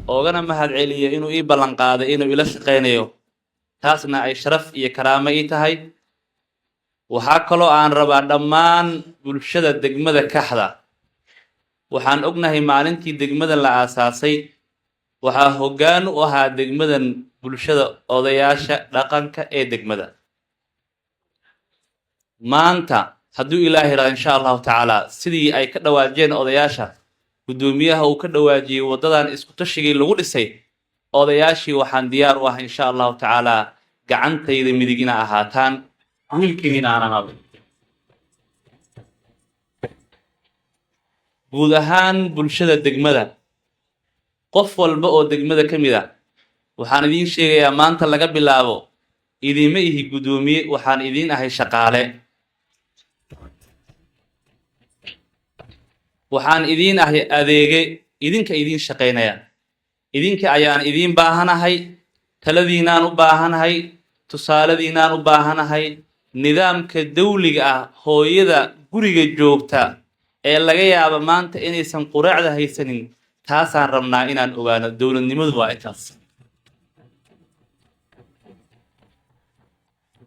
oogana mahad celiyo inuu ii ballan qaaday inuu ila shaqaynayo taasna ay sharaf iyo karaamo ii tahay. waxaa kaloo aan rabaa dhammaan bulshada degmada Kaxda. waxaan ognahay maalintii degmadan la aasaasay waxaa hoggaan u ahaa degmadan bulshada odayaasha dhaqanka ee degmada. maanta hadduu ilaahay yiraahdo insha allahu tacaala sidii ay ka dhawaajeen odayaasha gudoomiyaha uu ka dhawaajiyey wadadan isku tashigii lagu dhisay odayaashii waxaan diyaar u ah insha allahu tacaala gacantayda midig ina ahaataan wiilkiina aanan ahayn. guud ahaan bulshada degmada qof walba oo degmada ka mid ah waxaan idiin sheegayaa maanta laga bilaabo idiima ihi gudoomiye waxaan idiin ahay shaqaale. waxaan idiin ahay adeege idinka idiin shaqaynaya. idinka ayaan idiin baahanahay, taladiinaan u baahanahay, tusaaladiinaan u baahanahay. nidaamka dawliga ah hooyada guriga joogta ee laga yaabo maanta inaysan quraacda haysanin taasaan rabnaa inaan ogaano. dowladnimadu waa intaas.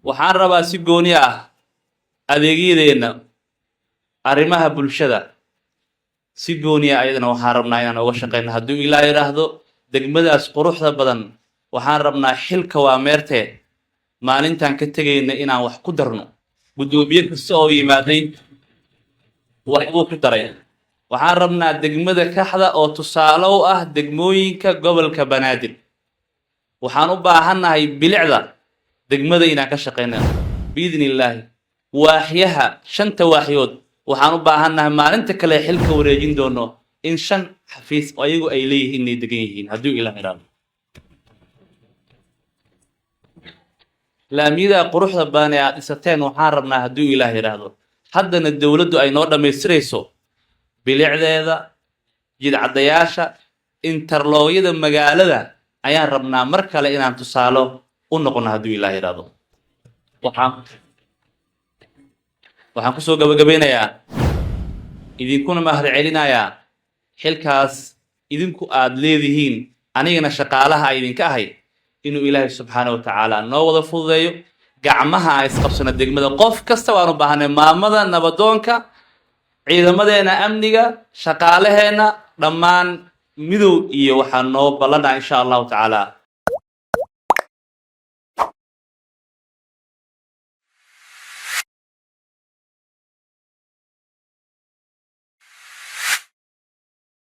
waxaan rabaa si gooni ah adeegyadeenna arrimaha bulshada si gooni ah ayadana waxaan rabnaa inaan uga shaqeyno hadduu ilaahay yiraahdo. degmadaas quruxda badan waxaan rabnaa xilka waa meertee maalintaan ka tegayna inaan wax ku darno. gudoomiye kasta oo yimaaday waxbuu ku daray. waxaan rabnaa degmada Kaxda oo tusaale u ah degmooyinka gobolka Banaadir. waxaan u baahannahay bilicda degmada inaan ka shaqeyno biidni illaahi. waaxyaha 5 waaxyood waxaan u baahannahay maalinta kale xilka wareejin doono in 5 xafiis oo ayagu ay leeyihiin inay degan yihiin hadduu ilaahay yiraahdo. laamiyada quruxda badan ee aad dhisateen waxaan rabnaa hadduu ilaahay yiraahdo haddana dowladdu ay noo dhammaystirayso bilicdeeda, jidcadayaasha, interloogyada magaalada ayaan rabnaa mar kale inaan tusaalo u noqono hadduu ilaahay yiraahdo. waxaan kusoo gabagabeynayaa idinkuna mahad celinayaa xilkaas idinku aad leedihiin anigana shaqaalaha idinka ahay inuu ilaahay subxaanahu wa tacaala noo wada fududeeyo. gacmaha aan isqabsano degmada qof kasta waan u baahanay, maamada, nabadoonka, ciidamadeena amniga, shaqaalaheena dhammaan midow iyo waxaan noo ballanaa insha allahu tacaala